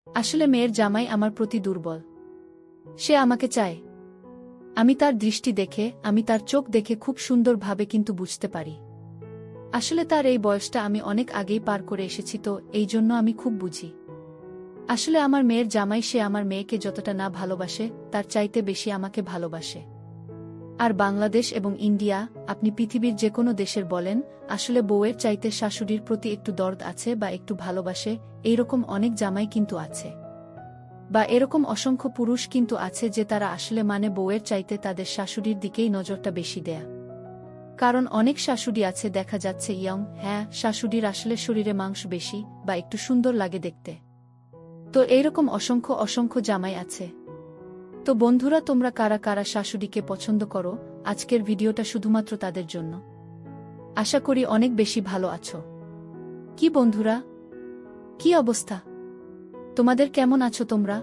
আসলে মেয়ের জামাই আমার প্রতি দুর্বল। সে আমাকে চায়। আমি তার দৃষ্টি দেখে, আমি তার চোখ দেখে খুব সুন্দরভাবে কিন্তু বুঝতে পারি। আসলে তার এই বয়সটা আমি অনেক আগেই পার করে এসেছি, তো এই জন্য আমি খুব বুঝি। আসলে আমার মেয়ের জামাই, সে আমার মেয়েকে যতটা না ভালোবাসে তার চাইতে বেশি আমাকে ভালোবাসে। আর বাংলাদেশ এবং ইন্ডিয়া, আপনি পৃথিবীর যে কোনো দেশের বলেন, আসলে বউয়ের চাইতে শাশুড়ির প্রতি একটু দরদ আছে বা একটু ভালোবাসে, এইরকম অনেক জামাই কিন্তু আছে। বা এরকম অসংখ্য পুরুষ কিন্তু আছে যে তারা আসলে বউয়ের চাইতে তাদের শাশুড়ির দিকেই নজরটা বেশি দেয়া। কারণ অনেক শাশুড়ি আছে দেখা যাচ্ছে ইয়ং, হ্যাঁ, শাশুড়ির আসলে শরীরে মাংস বেশি বা একটু সুন্দর লাগে দেখতে। তো এইরকম অসংখ্য অসংখ্য জামাই আছে। তো বন্ধুরা, তোমরা কারা কারা শাশুড়িকে পছন্দ করো, আজকের ভিডিওটা শুধুমাত্র তাদের জন্য। আশা করি অনেক বেশি ভালো আছো। কি বন্ধুরা, কি অবস্থা তোমাদের, কেমন আছো তোমরা?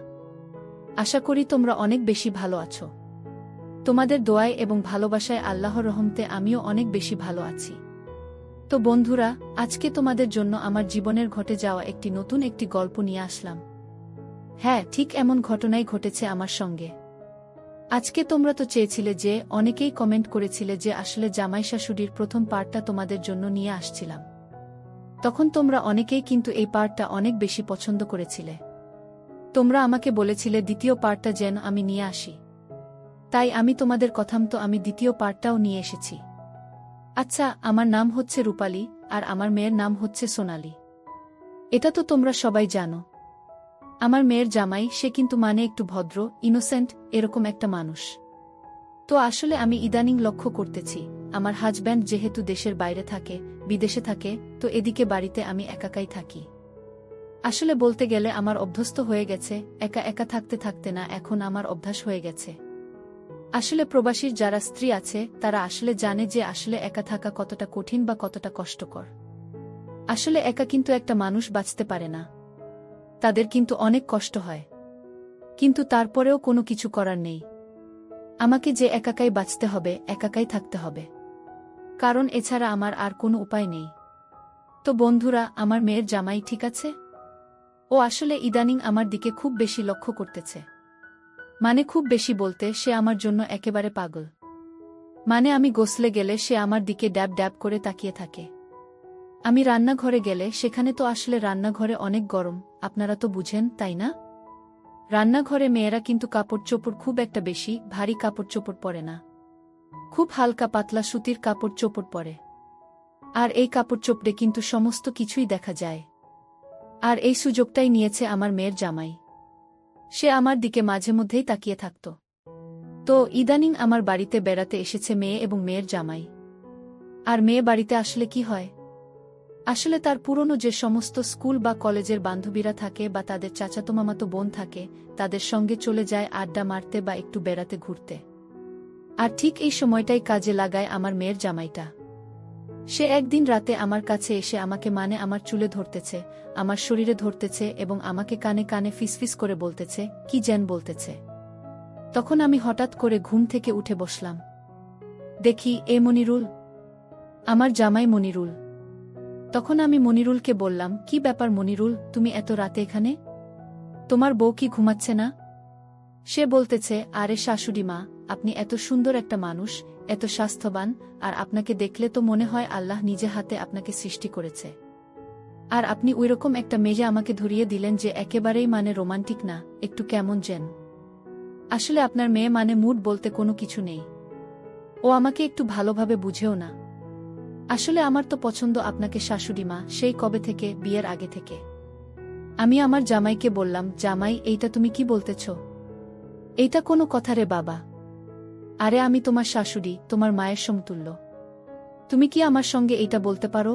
আশা করি তোমরা অনেক বেশি ভালো আছো। তোমাদের দোয়ায় এবং ভালোবাসায় আল্লাহর রহমতে আমিও অনেক বেশি ভালো আছি। তো বন্ধুরা, আজকে তোমাদের জন্য আমার জীবনের ঘটে যাওয়া একটি নতুন গল্প নিয়ে আসলাম। হ্যাঁ, ঠিক এমন ঘটনাই ঘটেছে আমার সঙ্গে। আজকে তোমরা তো চেয়েছিলে, যে অনেকেই কমেন্ট করেছিলে যে আসলে জামাই শাশুড়ির প্রথম পার্টটা তোমাদের জন্য নিয়ে আসছিলাম। তখন তোমরা অনেকেই কিন্তু এই পার্টটা অনেক বেশি পছন্দ করেছিলে। তোমরা আমাকে বলেছিলে দ্বিতীয় পার্টটা যেন আমি নিয়ে আসি। তাই আমি তোমাদের কথামতো আমি দ্বিতীয় পার্টটাও নিয়ে এসেছি। আচ্ছা, আমার নাম হচ্ছে রূপালী, আর আমার মেয়ের নাম হচ্ছে সোনালী। এটা তো তোমরা সবাই জানো। আমার মেয়ের জামাই, সে কিন্তু একটু ভদ্র, ইনোসেন্ট, এরকম একটা মানুষ। তো আসলে আমি ইদানিং লক্ষ্য করতেছি, আমার হাজব্যান্ড যেহেতু দেশের বাইরে থাকে, বিদেশে থাকে, তো এদিকে বাড়িতে আমি একাকাই থাকি। আসলে বলতে গেলে আমার অভ্যস্ত হয়ে গেছে, একা একা থাকতে থাকতে না এখন আমার অভ্যাস হয়ে গেছে। আসলে প্রবাসীর যারা স্ত্রী আছে তারা আসলে জানে যে আসলে একা থাকা কতটা কঠিন বা কতটা কষ্টকর। আসলে একা কিন্তু একটা মানুষ বাঁচতে পারে না, তাদের কিন্তু অনেক কষ্ট হয়। কিন্তু তারপরেও কোনো কিছু করার নেই। আমাকে যে একাকাই বাঁচতে হবে, একাকাই থাকতে হবে, কারণ এছাড়া আমার আর কোনো উপায় নেই। তো বন্ধুরা, আমার মেয়ের জামাই ঠিক আছে? ও আসলে ইদানিং আমার দিকে খুব বেশি লক্ষ্য করতেছে। খুব বেশি বলতে, সে আমার জন্য একেবারে পাগল। আমি গোসলে গেলে সে আমার দিকে ড্যাব ড্যাব করে তাকিয়ে থাকে। আমি রান্নাঘরে গেলে সেখানে তো আসলে রান্নাঘরে অনেক গরম, আপনারা তো বুঝেন, তাই না? রান্নাঘরে মেয়েরা কিন্তু কাপড় চোপড় খুব একটা বেশি ভারী কাপড় চোপড় পরে না, খুব হালকা পাতলা সুতির কাপড় চোপড় পরে। আর এই কাপড় চোপড়ে কিন্তু সমস্ত কিছুই দেখা যায়। আর এই সুযোগটাই নিয়েছে আমার মেয়ের জামাই। সে আমার দিকে মাঝে মধ্যেই তাকিয়ে থাকত। তো ইদানিং আমার বাড়িতে বেড়াতে এসেছে মেয়ে এবং মেয়ের জামাই। আর মেয়ে বাড়িতে আসলে কি হয়, আসলে তার পুরনো যে সমস্ত স্কুল বা কলেজের বান্ধবীরা থাকে বা তাদের চাচাতো মামাতো বোন থাকে, তাদের সঙ্গে চলে যায় আড্ডা মারতে বা একটু বেড়াতে ঘুরতে। আর ঠিক এই সময়টাই কাজে লাগায় আমার মেয়ের জামাইটা। সে একদিন রাতে আমার কাছে এসে আমাকে আমার চুলে ধরতেছে, আমার শরীরে ধরতেছে এবং আমাকে কানে কানে ফিসফিস করে বলতেছে, কি যেন বলতেছে। তখন আমি হঠাৎ করে ঘুম থেকে উঠে বসলাম। দেখি, এ মনিরুল, আমার জামাই মনিরুল। তখন আমি মনিরুলকে বললাম, কি ব্যাপার মনিরুল, তুমি এত রাতে এখানে? তোমার বউ কি ঘুমাচ্ছে না? সে বলতেছে, আরে শাশুড়ি মা, আপনি এত সুন্দর একটা মানুষ, এত স্বাস্থ্যবান, আর আপনাকে দেখলে তো মনে হয় আল্লাহ নিজে হাতে আপনাকে সৃষ্টি করেছে। আর আপনি ওইরকম একটা মেয়ে আমাকে ধরিয়ে দিলেন যে একেবারেই রোমান্টিক না, একটু কেমন যেন। আসলে আপনার মেয়ে মুড বলতে কোনো কিছু নেই। ও আমাকে একটু ভালোভাবে বুঝেও না। আসলে আমার তো পছন্দ আপনাকে শাশুড়ি মা, সেই কবে থেকে, বিয়ের আগে থেকে। আমি আমার জামাইকে বললাম, জামাই, এইটা তুমি কি বলতেছ? এইটা কোনো কথা রে বাবা? আরে আমি তোমার শাশুড়ি, তোমার মায়ের সমতুল্য। তুমি কি আমার সঙ্গে এইটা বলতে পারো?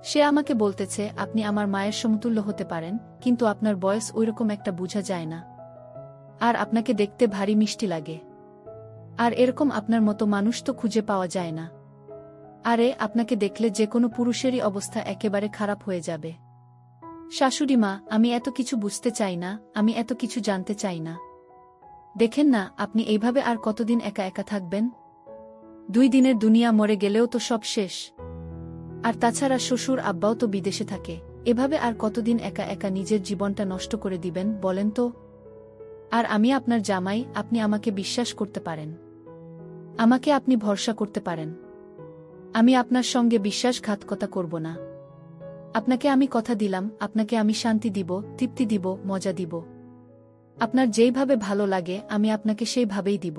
সে আমাকে বলতেছে, আপনি আমার মায়ের সমতুল্য হতে পারেন, কিন্তু আপনার বয়স ওইরকম একটা বোঝা যায় না। আর আপনাকে দেখতে ভারী মিষ্টি লাগে। আর এরকম আপনার মতো মানুষ তো খুঁজে পাওয়া যায় না। আরে আপনাকে দেখলে যে কোনো পুরুষেরই অবস্থা একেবারে খারাপ হয়ে যাবে। শাশুড়ি মা, আমি এত কিছু বুঝতে চাই না, আমি এত কিছু জানতে চাই না। দেখেন না, আপনি এইভাবে আর কতদিন একা একা থাকবেন? 2 দিনের দুনিয়া মরে গেলেও তো সব শেষ। আর তাছাড়া শ্বশুর আব্বাও তো বিদেশে থাকে, এভাবে আর কতদিন একা একা নিজের জীবনটা নষ্ট করে দিবেন বলেন তো? আর আমি আপনার জামাই, আপনি আমাকে বিশ্বাস করতে পারেন। আমাকে আপনি ভরসা করতে পারেন। আমি আপনার সঙ্গে বিশ্বাসঘাতকতা করব না। আপনাকে আমি কথা দিলাম, আপনাকে আমি শান্তি দিব, তৃপ্তি দিব, মজা দিব। আপনার যেইভাবে ভালো লাগে আমি আপনাকে সেইভাবেই দিব।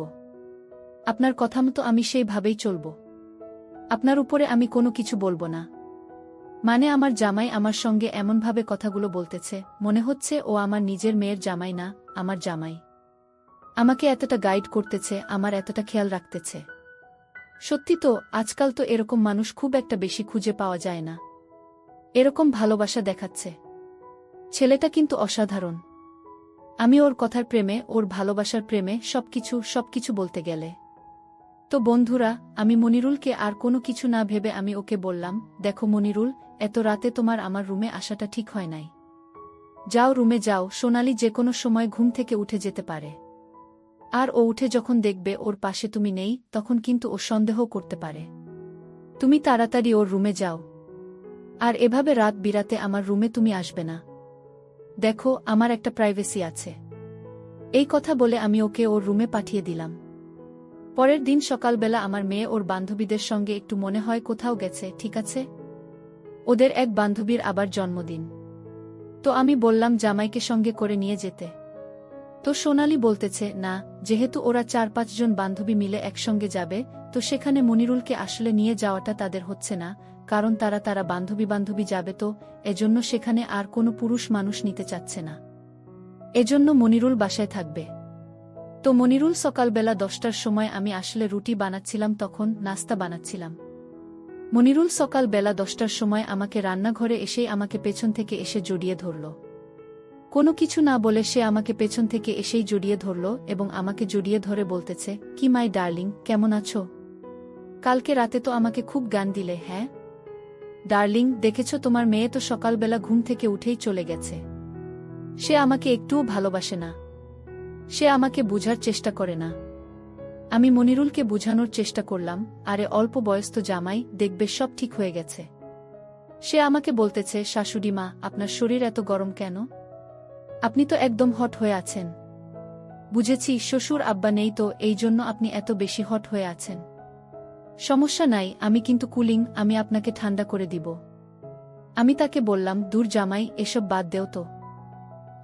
আপনার কথা মতো আমি সেইভাবেই চলব। আপনার উপরে আমি কোনো কিছু বলবো না। মানে আমার জামাই আমার সঙ্গে এমনভাবে কথাগুলো বলতেছে, মনে হচ্ছে ও আমার নিজের মেয়ের জামাই না, আমার জামাই। আমাকে এতটা গাইড করতেছে, আমার এতটা খেয়াল রাখতেছে। সত্যি তো, আজকাল তো এরকম মানুষ খুব একটা বেশি খুঁজে পাওয়া যায় না। এরকম ভালোবাসা দেখাচ্ছে। ছেলেটা কিন্তু অসাধারণ। আমি ওর কথার প্রেমে, ওর ভালোবাসার প্রেমে সবকিছু বলতে গেলে। তো বন্ধুরা, আমি মনিরুলকে আর কোনো কিছু না ভেবে আমি ওকে বললাম, দেখো মনিরুল, এত রাতে তোমার আমার রুমে আসাটা ঠিক হয় নাই। যাও রুমে যাও, সোনালি যে কোনো সময় ঘুম থেকে উঠে যেতে পারে। আর ও উঠে যখন দেখবে ওর পাশে তুমি নেই, তখন কিন্তু ও সন্দেহ করতে পারে। তুমি তাড়াতাড়ি ওর রুমে যাও। আর এভাবে রাত বিরাতে আমার রুমে তুমি আসবে না। দেখো, আমার একটা প্রাইভেসি আছে। এই কথা বলে আমি ওকে ওর রুমে পাঠিয়ে দিলাম। পরের দিন সকালবেলা আমার মেয়ে ওর বান্ধবীদের সঙ্গে একটু মনে হয় কোথাও গেছে, ঠিক আছে? ওদের এক বান্ধবীর আবার জন্মদিন। তো আমি বললাম জামাইকে সঙ্গে করে নিয়ে যেতে। তো সোনালি বলতেছে, না, যেহেতু ওরা 4-5 জন বান্ধবী মিলে একসঙ্গে যাবে, তো সেখানে মনিরুলকে আসলে নিয়ে যাওয়াটা তাদের হচ্ছে না, কারণ তারা বান্ধবী যাবে, তো এজন্য সেখানে আর কোনো পুরুষ মানুষ নিতে চাচ্ছে না। এজন্য মনিরুল বাসায় থাকবে। তো মনিরুল সকালবেলা 10টার সময় আমি আসলে রুটি বানাচ্ছিলাম, তখন নাস্তা বানাচ্ছিলাম। মনিরুল সকালবেলা 10টার সময় আমাকে রান্নাঘরে এসেই আমাকে পেছন থেকে এসে জড়িয়ে ধরল। কোনো কিছু না বলে সে আমাকে পেছন থেকে এসেই জড়িয়ে ধরল এবং আমাকে জড়িয়ে ধরে বলতেছে, কি মাই ডার্লিং, কেমন আছো? কালকে রাতে তো আমাকে খুব গান দিলে। হ্যাঁ ডার্লিং, দেখেছ তোমার মেয়ে তো সকালবেলা ঘুম থেকে উঠেই চলে গেছে। সে আমাকে একটুও ভালোবাসে না। সে আমাকে বুঝার চেষ্টা করে না। আমি মনিরুলকে বুঝানোর চেষ্টা করলাম, আরে অল্প বয়স্ত জামাই, দেখবে সব ঠিক হয়ে গেছে। সে আমাকে বলতেছে, শাশুড়ি মা, আপনার শরীর এত গরম কেন? আপনি তো একদম হট হয়ে আছেন। বুঝেছি, শ্বশুর আব্বা নেই তো এই জন্য আপনি এত বেশি হট হয়ে আছেন। সমস্যা নাই, আমি কিন্তু কুলিং, আমি আপনাকে ঠান্ডা করে দিব। আমি তাকে বললাম, দূর জামাই, এসব বাদ দেও তো।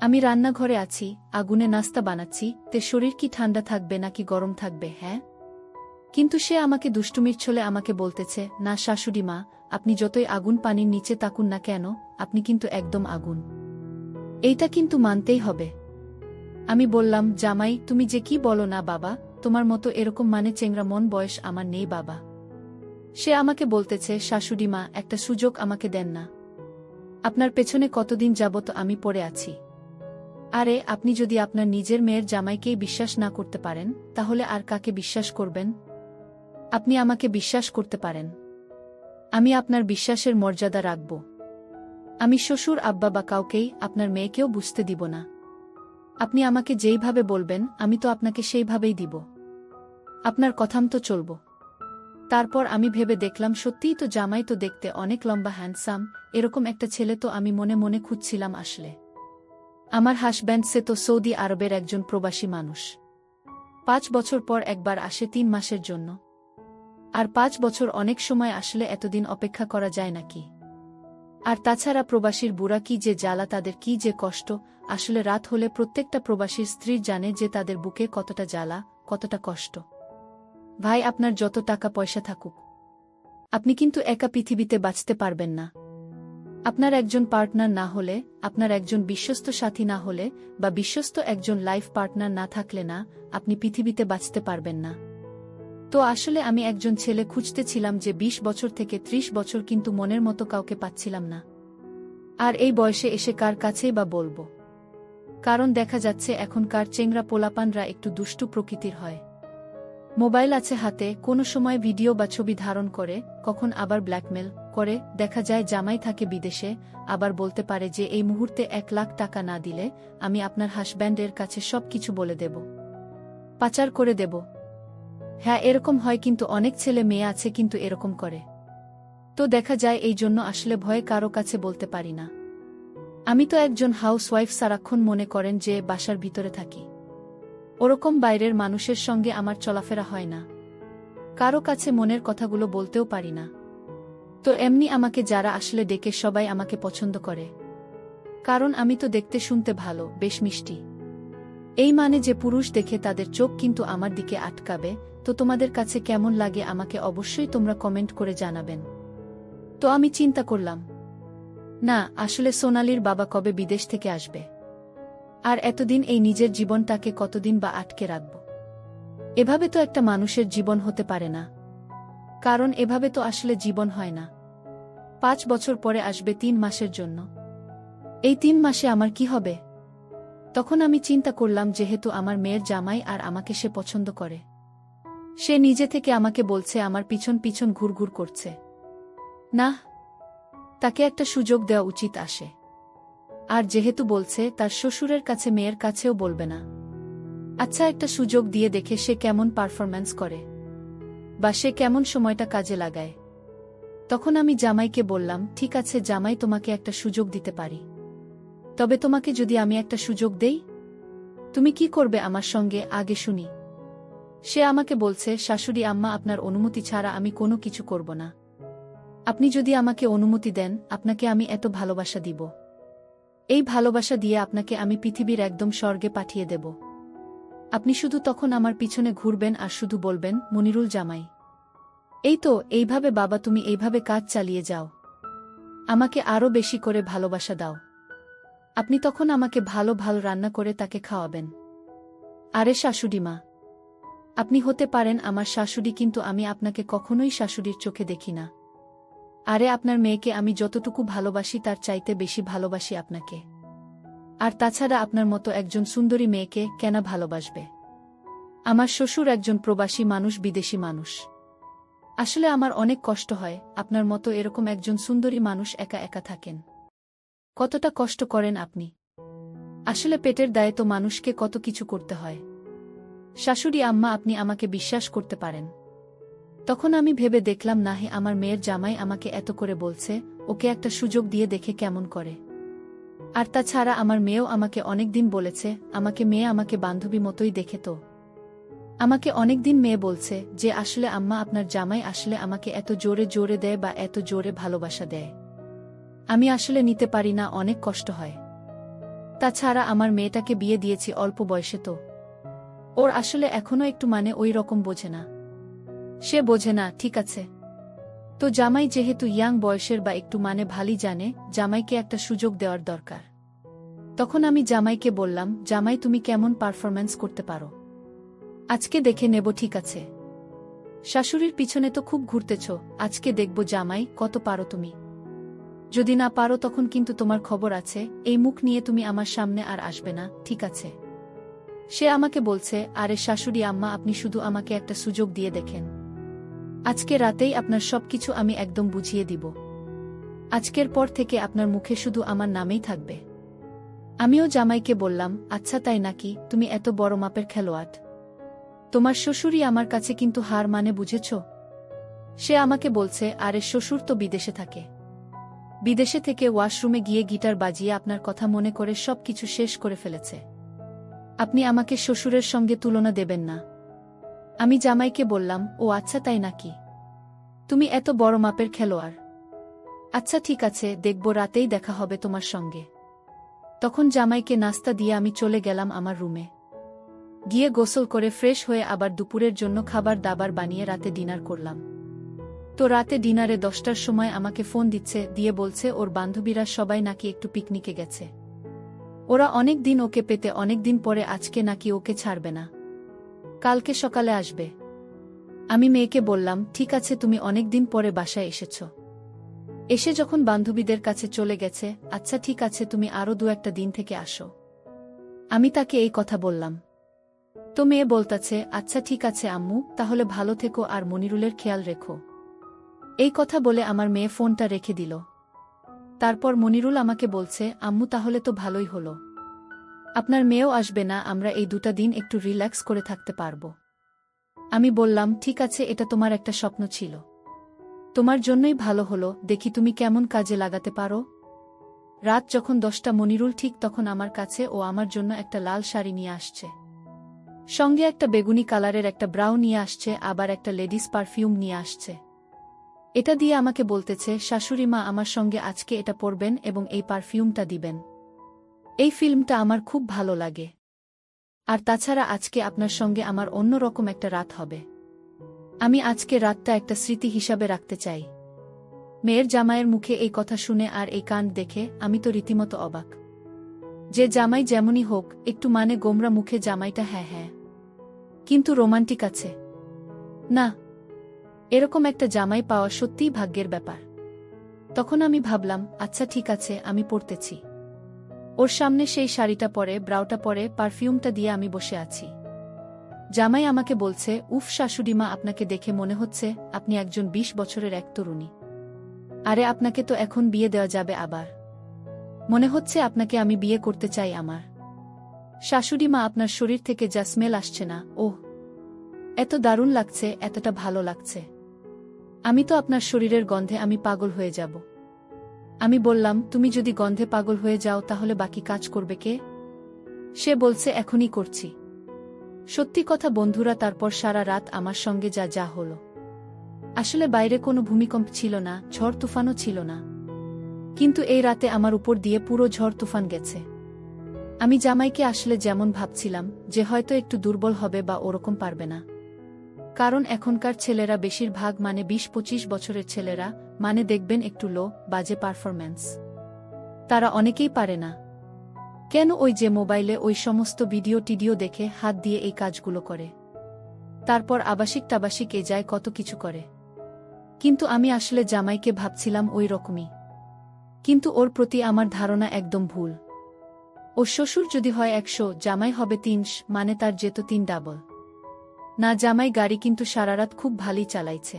আমি রান্নাঘরে আছি, আগুনে নাস্তা বানাচ্ছি, তে শরীর কি ঠান্ডা থাকবে নাকি গরম থাকবে? হ্যাঁ। কিন্তু সে আমাকে দুষ্টুমির ছলে আমাকে বলতেছে, না শাশুড়ি মা, আপনি যতই আগুন পানির নিচে তাকুন না কেন, আপনি কিন্তু একদম আগুন। এইটা কিন্তু মানতেই হবে। আমি বললাম, জামাই, তুমি যে কি বলো না বাবা, তোমার মতো এরকম মানে চেংরা মন বয়স আমার নেই বাবা। সে আমাকে বলতেছে, শাশুড়ি মা, একটা সুযোগ আমাকে দেন না। আপনার পেছনে কতদিন যাবত আমি পড়ে আছি। আরে আপনি যদি আপনার নিজের মেয়ের জামাইকেই বিশ্বাস না করতে পারেন, তাহলে আর কাকে বিশ্বাস করবেন? আপনি আমাকে বিশ্বাস করতে পারেন। আমি আপনার বিশ্বাসের মর্যাদা রাখব। আমি শ্বশুর আব্বা বা কাউকেই, আপনার মেয়েকেও বুঝতে দিব না। আপনি আমাকে যেইভাবে বলবেন আমি তো আপনাকে সেইভাবেই দিব। আপনার কথামতো চলব। তারপর আমি ভেবে দেখলাম, সত্যিই তো জামাই তো দেখতে অনেক লম্বা, হ্যান্ডসাম, এরকম একটা ছেলে তো আমি মনে মনে খুঁজছিলাম আসলে। আমার হাসব্যান্ড সে তো সৌদি আরবের একজন প্রবাসী মানুষ। 5 বছর পর একবার আসে 3 মাসের জন্য। আর 5 বছর অনেক সময়, আসলে এতদিন অপেক্ষা করা যায় নাকি? আর তাছাড়া প্রবাসীর বুড়া কি যে জ্বালা, তাদের কি যে কষ্ট, আসলে রাত হলে প্রত্যেকটা প্রবাসীর স্ত্রীর জানে যে তাদের বুকে কতটা জ্বালা, কতটা কষ্ট। ভাই, আপনার যত টাকা পয়সা থাকুক, আপনি কিন্তু একা পৃথিবীতে বাঁচতে পারবেন না। আপনার একজন পার্টনার না হলে, আপনার একজন বিশ্বস্ত সাথী না হলে, বা বিশ্বস্ত একজন লাইফ পার্টনার না থাকলে না, আপনি পৃথিবীতে বাঁচতে পারবেন না। তো আসলে আমি একজন ছেলে খুঁজতেছিলাম যে 20 বছর থেকে 30 বছর, কিন্তু মনের মতো কাউকে পাচ্ছিলাম না। আর এই বয়সে এসে কার কাছেই বা বলবো? কারণ দেখা যাচ্ছে এখনকার চেংরা পোলাপানরা একটু দুষ্টু প্রকৃতির হয়। মোবাইল আছে হাতে, কোনো সময় ভিডিও বা ছবি ধারণ করে, কখন আবার ব্ল্যাকমেল করে। দেখা যায় জামাই থাকে বিদেশে, আবার বলতে পারে যে এই মুহূর্তে 1 লাখ টাকা না দিলে আমি আপনার হাসব্যান্ডের কাছে সব কিছু বলে দেব, পাচার করে দেব। হ্যাঁ, এরকম হয়, কিন্তু অনেক ছেলে মেয়ে আছে কিন্তু এরকম করে। তো দেখা যায় এই জন্য আসলে ভয়ে কারো কাছে বলতে পারি না। আমি তো একজন হাউসওয়াইফ, সারাক্ষণ মনে করেন যে বাসার ভিতরে থাকি। ওরকম বাইরের মানুষের সঙ্গে আমার চলাফেরা হয় না, কারো কাছে মনের কথাগুলো বলতেও পারি না। তো এমনি আমাকে যারা আসলে ডেকে সবাই আমাকে পছন্দ করে, কারণ আমি তো দেখতে শুনতে ভালো, বেশ মিষ্টি। এই মানে যে পুরুষ দেখে তাদের চোখ কিন্তু আমার দিকে আটকাবে। তো তোমাদের কাছে কেমন লাগে আমাকে অবশ্যই তোমরা কমেন্ট করে জানাবেন। তো আমি চিন্তা করলাম, না আসলে সোনালির বাবা কবে বিদেশ থেকে আসবে, আর এতদিন এই নিজের জীবনটাকে কতদিন বা আটকে রাখব। এভাবে তো একটা মানুষের জীবন হতে পারে না, কারণ এভাবে তো আসলে জীবন হয় না। 5 বছর পরে আসবে 3 মাসের জন্য, এই 3 মাসে আমার কি হবে? তখন আমি চিন্তা করলাম, যেহেতু আমার মেয়ের জামাই আর আমাকে সে পছন্দ করে, সে নিজে থেকে আমাকে বলছে, আমার পিছন পিছন ঘুরঘুর করছে, না তাকে একটা সুযোগ দেওয়া উচিত আসে। আর যেহেতু বলছে তার শ্বশুরের কাছে, মেয়ের কাছেও বলবে না, আচ্ছা একটা সুযোগ দিয়ে দেখে সে কেমন পারফরম্যান্স করে বা সে কেমন সময়টা কাজে লাগায়। তখন আমি জামাইকে বললাম, ঠিক আছে জামাই, তোমাকে একটা সুযোগ দিতে পারি, তবে তোমাকে যদি আমি একটা সুযোগ দেই, তুমি কি করবে আমার সঙ্গে আগে শুনি। সে আমাকে বলছে, শাশুড়ি আম্মা, আপনার অনুমতি ছাড়া আমি কোনো কিছু করব না। আপনি যদি আমাকে অনুমতি দেন, আপনাকে আমি এত ভালোবাসা দিব, এই ভালোবাসা দিয়ে আপনাকে আমি পৃথিবীর একদম স্বর্গে পাঠিয়ে দেব। আপনি শুধু তখন আমার পিছনে ঘুরবেন আর শুধু বলবেন, মনিরুল জামাই। এই তো, এইভাবে বাবা, তুমি এইভাবে কাজ চালিয়ে যাও, আমাকে আরও বেশি করে ভালোবাসা দাও। আপনি তখন আমাকে ভালো ভালো রান্না করে তাকে খাওয়াবেন। আরে শাশুড়ি মা, আপনি হতে পারেন আমার শাশুড়ি, কিন্তু আমি আপনাকে কখনোই শাশুড়ির চোখে দেখি না। আরে আপনার মেয়েকে আমি যতটুকু ভালোবাসি তার চাইতে বেশি ভালোবাসি আপনাকে। আর তাছাড়া আপনার মতো একজন সুন্দরী মেয়েকে কেন ভালোবাসবে? আমার শ্বশুর একজন প্রবাসী মানুষ, বিদেশি মানুষ। আসলে আমার অনেক কষ্ট হয়, আপনার মতো এরকম একজন সুন্দরী মানুষ একা একা থাকেন। কতটা কষ্ট করেন আপনি। আসলে পেটের দায়ে তো মানুষকে কত কিছু করতে হয়। শাশুড়ি আম্মা, আপনি আমাকে বিশ্বাস করতে পারেন। তখন আমি ভেবে দেখলাম, নাহি আমার মেয়ের জামাই আমাকে এত করে বলছে, ওকে একটা সুযোগ দিয়ে দেখে কেমন করে। আর তাছাড়া আমার মেয়েও আমাকে অনেকদিন বলেছে, আমাকে মেয়ে আমাকে বান্ধবী মতোই দেখে। তো আমাকে অনেকদিন মেয়ে বলছে যে আসলে আম্মা, আপনার জামাই আসলে আমাকে এত জোরে জোরে দেয় বা এত জোরে ভালোবাসা দেয়, আমি আসলে নিতে পারি না, অনেক কষ্ট হয়। তাছাড়া আমার মেয়েটাকে বিয়ে দিয়েছি অল্প বয়সে, তো ওর আসলে এখনো একটু মানে ওই রকম বোঝে না। সে বোঝে না, ঠিক আছে। তো জামাই যেহেতু ইয়াং বয়সের বা একটু মানে ভালোই জানে, জামাইকে একটা সুযোগ দেওয়ার দরকার। তখন আমি জামাইকে বললাম, জামাই তুমি কেমন পারফরম্যান্স করতে পারো, আজকে দেখে নেব, ঠিক আছে? শাশুড়ির পিছনে তো খুব ঘুরতেছ, আজকে দেখব জামাই কত পারো তুমি। যদি না পারো তখন কিন্তু তোমার খবর আছে, এই মুখ নিয়ে তুমি আমার সামনে আর আসবে না, ঠিক আছে? সে আমাকে বলছে, আরে শাশুড়ি আম্মা, আপনি শুধু আমাকে একটা সুযোগ দিয়ে দেখেন, আজকে রাতেই আপনার সবকিছু আমি একদম বুঝিয়ে দিব। আজকের পর থেকে আপনার মুখে শুধু আমার নামেই থাকবে। আমিও জামাইকে বললাম, আচ্ছা তাই নাকি, তুমি এত বড় মাপের খেলোয়াড়, তোমার শ্বশুরই আমার কাছে কিন্তু হার মানে, বুঝেছ? সে আমাকে বলছে, আরে শ্বশুর তো বিদেশে থাকে, বিদেশে থেকে ওয়াশরুমে গিয়ে গিটার বাজিয়ে আপনার কথা মনে করে সব কিছু শেষ করে ফেলেছে, আপনি আমাকে শ্বশুরের সঙ্গে তুলনা দেবেন না। আমি জামাইকে বললাম, ও আচ্ছা তাই নাকি, তুমি এত বড় মাপের খেলোয়াড়, আচ্ছা ঠিক আছে, দেখব রাতেই দেখা হবে তোমার সঙ্গে। তখন জামাইকে নাস্তা দিয়ে আমি চলে গেলাম আমার রুমে, গিয়ে গোসল করে ফ্রেশ হয়ে আবার দুপুরের জন্য খাবার দাবার বানিয়ে রাতে ডিনার করলাম। তো রাতে ডিনারে 10টার সময় আমাকে ফোন দিচ্ছে, দিয়ে বলছে ওর বান্ধবীরা সবাই নাকি একটু পিকনিকে গেছে, ওরা অনেক দিন ওকে পেতে, অনেক দিন পরে আজকে নাকি ওকে ছাড়বে না, কালকে সকালে আসবে। আমি মেয়েকে বললাম, ঠিক আছে, তুমি অনেক দিন পরে বাসায় এসেছ, এসে যখন বান্ধবীদের কাছে চলে গেছে, আচ্ছা ঠিক আছে, তুমি আরও 2-1 দিন থেকে আসো। আমি তাকে এই কথা বললাম। তো মেয়ে বলতাছে, আচ্ছা ঠিক আছে আম্মু, তাহলে ভালো থেকো আর মনিরুলের খেয়াল রেখো। এই কথা বলে আমার মেয়ে ফোনটা রেখে দিল। তারপর মনিরুল আমাকে বলছে, আম্মু তাহলে তো ভালোই হলো, আপনার মেয়েও আসবে না, আমরা এই 2টা দিন একটু রিল্যাক্স করে থাকতে পারব। আমি বললাম, ঠিক আছে, এটা তোমার একটা স্বপ্ন ছিল, তোমার জন্যই ভালো হলো, দেখি তুমি কেমন কাজে লাগাতে পারো। রাত যখন 10টা মনিরুল ঠিক তখন আমার কাছে ও আমার জন্য একটা লাল শাড়ি নিয়ে আসছে। সঙ্গে একটা বেগুনি কালারের একটা ব্রাউ নিয়ে আসছে, আবার একটা লেডিস পারফিউম নিয়ে আসছে। এটা দিয়ে আমাকে বলতেছে, শাশুড়ি মা আমার সঙ্গে আজকে এটা পরবেন এবং এই পারফিউমটা দিবেন। এই ফিল্মটা আমার খুব ভালো লাগে। আর তাছাড়া আজকে আপনার সঙ্গে আমার অন্যরকম একটা রাত হবে। আমি আজকে রাতটা একটা স্মৃতি হিসাবে রাখতে চাই। মেয়ের জামাইয়ের মুখে এই কথা শুনে আর এই কাণ্ড দেখে আমি তো রীতিমতো অবাক। যে জামাই যেমনই হোক, একটু মানে গোমরা মুখে জামাইটা হ্যাঁ হ্যাঁ, কিন্তু রোমান্টিক আছে না। এরকম একটা জামাই পাওয়া সত্যিই ভাগ্যের ব্যাপার। তখন আমি ভাবলাম, আচ্ছা ঠিক আছে, আমি পরতেছি। ওর সামনে সেই শাড়িটা পরে, ব্রাউটা পরে, পারফিউমটা দিয়ে আমি বসে আছি। জামাই আমাকে বলছে, উফ শাশুড়িমা, আপনাকে দেখে মনে হচ্ছে আপনি একজন 20 বছরের এক তরুণী। আরে আপনাকে তো এখন বিয়ে দেওয়া যাবে আবার। মনে হচ্ছে আপনাকে আমি বিয়ে করতে চাই আমার। শাশুড়িমা, আপনার শরীর থেকে যা স্মেল আসছে না, ওহ এত দারুণ লাগছে, এতটা ভালো লাগছে। আমি তো আপনার শরীরের গন্ধে আমি পাগল হয়ে যাব। আমি বললাম, তুমি যদি গন্ধে পাগল হয়ে যাও তাহলে বাকি কাজ করবে কে? সে বলছে, এখনই করছি। সত্যি কথা বন্ধুরা, তারপর সারা রাত আমার সঙ্গে যা যা হলো। আসলে বাইরে কোনো ভূমিকম্প ছিল না, ঝড় তুফানও ছিল না, কিন্তু এই রাতে আমার উপর দিয়ে পুরো ঝড় তুফান গেছে। আমি জামাইকে আসলে যেমন ভাবছিলাম যে হয়তো একটু দুর্বল হবে বা ওরকম পারবে না, কারণ এখনকার ছেলেরা বেশিরভাগ মানে 20-25 বছরের ছেলেরা মানে দেখবেন একটু লো বাজে পারফরম্যান্স, তারা অনেকেই পারে না। কেন, ওই যে মোবাইলে ওই সমস্ত ভিডিও টিডিও দেখে হাত দিয়ে এই কাজগুলো করে, তারপর আবাসিক টাবাসিক এ যায় কত কিছু করে। কিন্তু আমি আসলে জামাইকে ভাবছিলাম ওই রকমই, কিন্তু ওর প্রতি আমার ধারণা একদম ভুল। ও শ্বশুর যদি হয় 100, জামাই হবে 300, মানে তার যেত 3 ডাবল। না, জামাই গাড়ি কিন্তু সারারাত খুব ভালোই চালাইছে।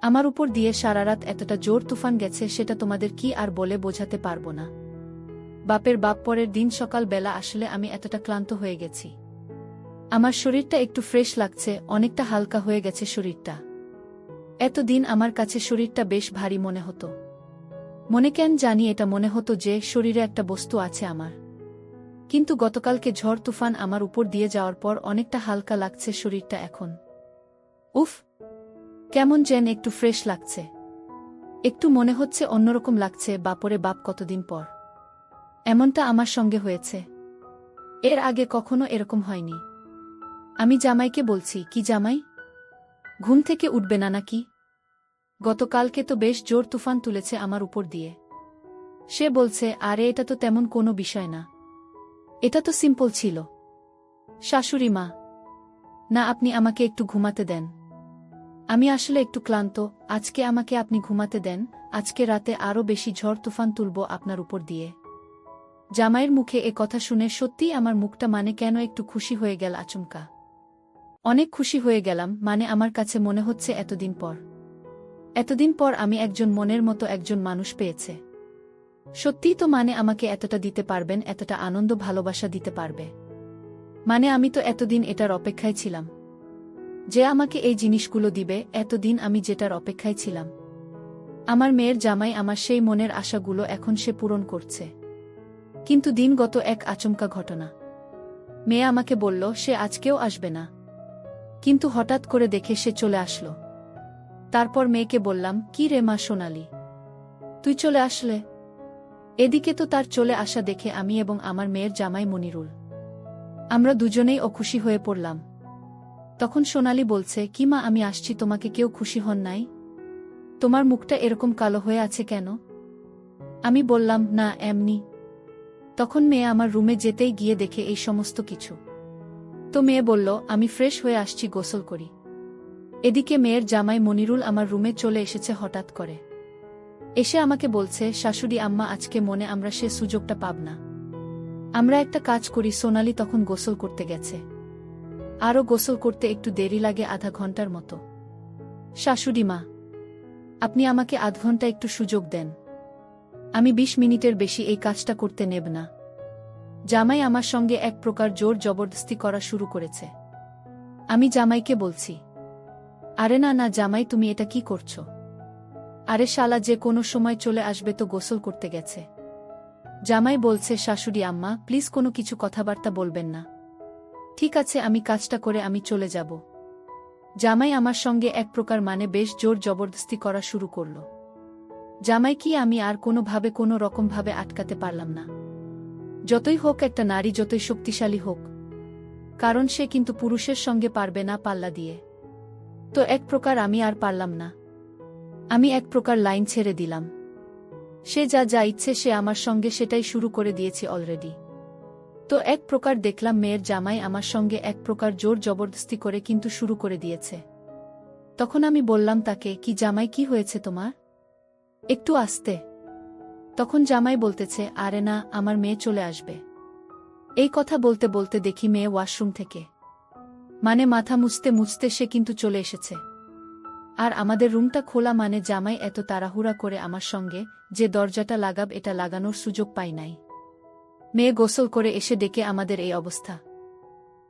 আমার উপর দিয়ে সারারাত এতটা জোর তুফান গেছে সেটা তোমাদের কি আর বলে বোঝাতে পারবো না। বাপের বাপ, পরের দিন সকাল বেলা আসলে আমি এতটা ক্লান্ত হয়ে গেছি। আমার শরীরটা একটু ফ্রেশ লাগছে, অনেকটা হালকা হয়ে গেছে শরীরটা। এতদিন আমার কাছে শরীরটা বেশ ভারী মনে হতো। মনে কেন জানি এটা মনে হতো যে শরীরে একটা বস্তু আছে আমার। কিন্তু গতকালকে ঝড় তুফান আমার উপর দিয়ে যাওয়ার পর অনেকটা হালকা লাগছে শরীরটা এখন। উফ, কেমন যেন একটু ফ্রেশ লাগছে, একটু মনে হচ্ছে অন্যরকম লাগছে। বাপরে বাপ, কতদিন পর এমনটা আমার সঙ্গে হয়েছে। এর আগে কখনো এরকম হয়নি। আমি জামাইকে বলছি, কি জামাই, ঘুম থেকে উঠবে না নাকি? গতকালকে তো বেশ জোর তুফান তুলেছে আমার উপর দিয়ে। সে বলছে, আরে এটা তো তেমন কোনো বিষয় না, এটা তো সিম্পল ছিল। শাশুড়ি মা, না, আপনি আমাকে একটু ঘুমাতে দেন। আমি আসলে একটু ক্লান্ত, আজকে আমাকে আপনি ঘুমাতে দেন। আজকে রাতে আরও বেশি ঝড় তুফান তুলব আপনার উপর দিয়ে। জামাইয়ের মুখে এ কথা শুনে সত্যিই আমার মুখটা মানে কেন একটু খুশি হয়ে গেল আচমকা। অনেক খুশি হয়ে গেলাম, মানে আমার কাছে মনে হচ্ছে এতদিন পর আমি একজন মনের মতো একজন মানুষ পেয়েছে। সত্যিই তো, মানে আমাকে এতটা দিতে পারবেন, এতটা আনন্দ ভালোবাসা দিতে পারবে। মানে আমি তো এতদিন এটার অপেক্ষায় ছিলাম যে আমাকে এই জিনিসগুলো দিবে, এতদিন আমি যেটার অপেক্ষায় ছিলাম। আমার মেয়ের জামাই আমার সেই মনের আশাগুলো এখন সে পূরণ করছে। কিন্তু দিনগত এক আচমকা ঘটনা। মেয়ে আমাকে বলল সে আজকেও আসবে না, কিন্তু হঠাৎ করে দেখে সে চলে আসলো। তারপর মেয়েকে বললাম, কি রে মা সোনালি, তুই চলে আসলে? এদিকে তো তার চলে আসা দেখে আমি এবং আমার মেয়ের জামাই মনিরুল, আমরা দুজনেই অখুশি হয়ে পড়লাম। তখন সোনালি বলছে, কি মা, আমি আসছি, তোমাকে কেউ খুশি হন নাই? তোমার মুখটা এরকম কালো হয়ে আছে কেন? আমি বললাম, না এমনি। তখন মেয়ে আমার রুমে যেতেই গিয়ে দেখে এই সমস্ত কিছু। তো মেয়ে বলল, আমি ফ্রেশ হয়ে আসছি, গোসল করি। এদিকে মেয়ের জামাই মনিরুল আমার রুমে চলে এসেছে হঠাৎ করে। এসে আমাকে বলছে, শাশুড়ি আম্মা, আজকে মনে আমরা সে সুযোগটা পাব না। আমরা একটা কাজ করি। সোনালি তখন গোসল করতে গেছে। আরও গোসল করতে একটু দেরি লাগে, আধা ঘন্টার মতো। শাশুড়ি মা, আপনি আমাকে আধ ঘন্টা একটু সুযোগ দেন, আমি 20 মিনিটের বেশি এই কাজটা করতে নেব না। জামাই আমার সঙ্গে এক প্রকার জোর জবরদস্তি করা শুরু করেছে। আমি জামাইকে বলছি, আরে না না জামাই, তুমি এটা কি করছো? আরে শালা যে কোনো সময় চলে আসবে, তো গোসল করতে গেছে। জামাই বলছে, শাশুড়ি আম্মা প্লিজ কোনো কিছু কথাবার্তা বলবেন না। ঠিক আছে, আমি কাজটা করে আমি চলে যাব। জামাই আমার সঙ্গে এক প্রকার বেশ জোর জবরদস্তি করা শুরু করল। জামাই কি আমি আর কোনো রকমভাবে আটকাতে পারলাম না। যতই হোক একটা নারী, যতই শক্তিশালী হোক, কারণ সে কিন্তু পুরুষের সঙ্গে পারবে না পাল্লা দিয়ে। তো এক প্রকার আমি আর পারলাম না। আমি এক প্রকার লাইন ছেড়ে দিলাম। সে যা ইচ্ছে সে আমার সঙ্গে সেটাই শুরু করে দিয়েছে অলরেডি। তো এক প্রকার দেখলাম মেয়ের জামাই আমার সঙ্গে এক প্রকার জোর জবরদস্তি করে কিন্তু শুরু করে দিয়েছে। তখন আমি বললাম তাকে, কি জামাই, কি হয়েছে তোমার? একটু আস্তে। তখন জামাই বলতেছে, আরে না, আমার মেয়ে চলে আসবে। এই কথা বলতে বলতে দেখি মেয়ে ওয়াশরুম থেকে মাথা মুছতে মুছতে সে কিন্তু চলে এসেছে। আর আমাদের রুমটা খোলা, জামাই এত তাড়াহুড়া করে আমার সঙ্গে যে দরজাটা লাগাব এটা লাগানোর সুযোগ পাই নাই। মেয়ে গোসল করে এসে ডেকে আমাদের এই অবস্থা।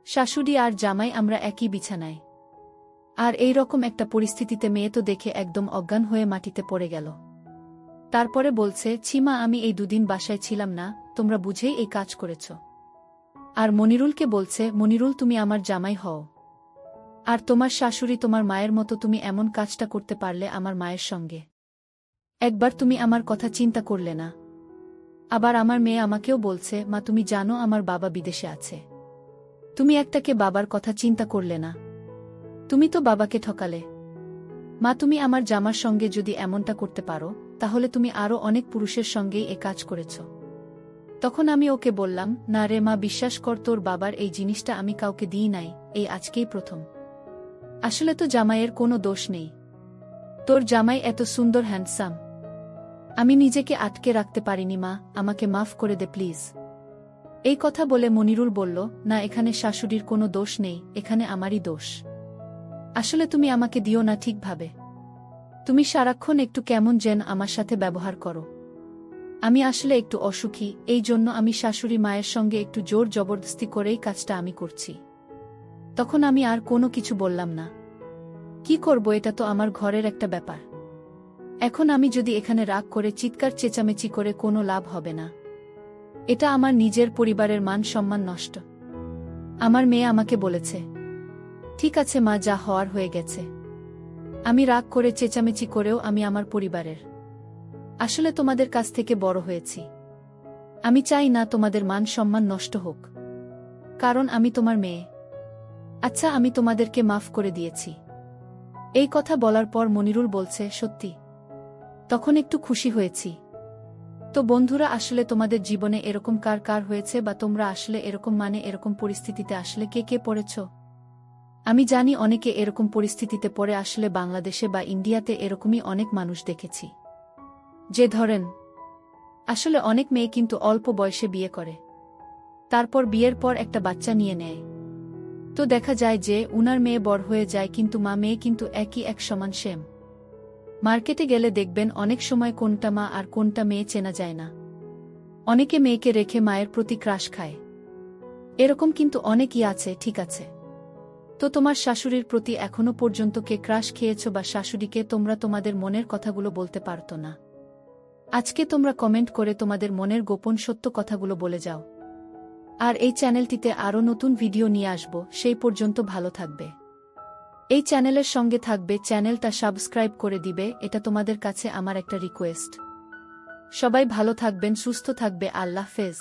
শাশুড়ি আর জামাই আমরা একই বিছানায়। আর এই রকম একটা পরিস্থিতিতে মেয়ে তো দেখে একদম অজ্ঞান হয়ে মাটিতে পড়ে গেল। তারপরে বলছে, ছিমা আমি এই দুদিন বাসায় ছিলাম না, তোমরা বুঝেই এই কাজ করেছ। আর মনিরুলকে বলছে, মনিরুল তুমি আমার জামাই হও, আর তোমার শাশুড়ি তোমার মায়ের মতো, তুমি এমন কাজটা করতে পারলে আমার মায়ের সঙ্গে? একবার তুমি আমার কথা চিন্তা করলে না? আবার আমার মেয়ে আমাকেও বলছে, মা তুমি জানো আমার বাবা বিদেশে আছে, তুমি একটাকে বাবার কথা চিন্তা করলে না? তুমি তো বাবাকে ঠকালে। মা তুমি আমার জামার সঙ্গে যদি এমনটা করতে পারো, তাহলে তুমি আরও অনেক পুরুষের সঙ্গেই এ কাজ করেছ। তখন আমি ওকে বললাম, না রে মা, বিশ্বাস কর, তোর বাবার এই জিনিসটা আমি কাউকে দিই নাই, এই আজকেই প্রথম। আসলে তো জামাইয়ের কোনো দোষ নেই। তোর জামাই এত সুন্দর, হ্যান্ডসাম, আমি নিজেকে আটকে রাখতে পারিনি মা, আমাকে মাফ করে দে প্লিজ। এই কথা বলে মনিরুল বলল, না এখানে শাশুড়ির কোনো দোষ নেই, এখানে আমারই দোষ। আসলে তুমি আমাকে দিও না ঠিকভাবে। তুমি সারাক্ষণ একটু কেমন যেন আমার সাথে ব্যবহার করো। আমি আসলে একটু অসুখী, এই জন্য আমি শাশুড়ি মায়ের সঙ্গে একটু জোর জবরদস্তি করেই কাজটা আমি করছি। তখন আমি আর কোনো কিছু বললাম না। কি করব, এটা তো আমার ঘরের একটা ব্যাপার। এখন আমি যদি এখানে রাগ করে চিৎকার চেঁচামেচি করে কোনো লাভ হবে না। এটা আমার নিজের পরিবারের মান সম্মান নষ্ট। আমার মেয়ে আমাকে বলেছে, ঠিক আছে মা, যা হওয়ার হয়ে গেছে। আমি রাগ করে চেঁচামেচি করেও আমি আমার পরিবারের আসলে তোমাদের কাছ থেকে বড় হয়েছি। আমি চাই না তোমাদের মান সম্মান নষ্ট হোক, কারণ আমি তোমার মেয়ে। আচ্ছা, আমি তোমাদেরকে মাফ করে দিয়েছি। এই কথা বলার পর মনিরুল বলছে, সত্যি? তখন একটু খুশি হয়েছি। তো বন্ধুরা, আসলে তোমাদের জীবনে এরকম কার কার হয়েছে, বা তোমরা আসলে এরকম এরকম পরিস্থিতিতে আসলে কে কে পড়েছ? আমি জানি অনেকে এরকম পরিস্থিতিতে পড়ে, আসলে বাংলাদেশে বা ইন্ডিয়াতে এরকমই অনেক মানুষ দেখেছি, যে ধরেন আসলে অনেক মেয়ে কিন্তু অল্প বয়সে বিয়ে করে, তারপর বিয়ের পর একটা বাচ্চা নিয়ে নেয়। তো দেখা যায় যে উনার মেয়ে বড় হয়ে যায়, কিন্তু মা মেয়ে কিন্তু একই, এক সমান সেম। মার্কেটে গেলে দেখবেন অনেক সময় কোনটা মা আর কোনটা মেয়ে চেনা যায় না। অনেকে মেয়েকে রেখে মায়ের প্রতি ক্রাশ খায়, এরকম কিন্তু অনেকই আছে, ঠিক আছে? তো তোমার শাশুড়ির প্রতি এখনো পর্যন্ত কে ক্রাশ খেয়েছ, বা শাশুড়িকে তোমরা তোমাদের মনের কথাগুলো বলতে পারতো না? আজকে তোমরা কমেন্ট করে তোমাদের মনের গোপন সত্য কথাগুলো বলে যাও। আর এই চ্যানেলটিতে আরও নতুন ভিডিও নিয়ে আসব, সেই পর্যন্ত ভালো থাকবে। এই চ্যানেলের সঙ্গে থাকবে, চ্যানেলটা সাবস্ক্রাইব করে দিবে, এটা তোমাদের কাছে আমার একটা রিকোয়েস্ট। সবাই ভালো থাকবেন, সুস্থ থাকবে, আল্লাহ হাফেজ।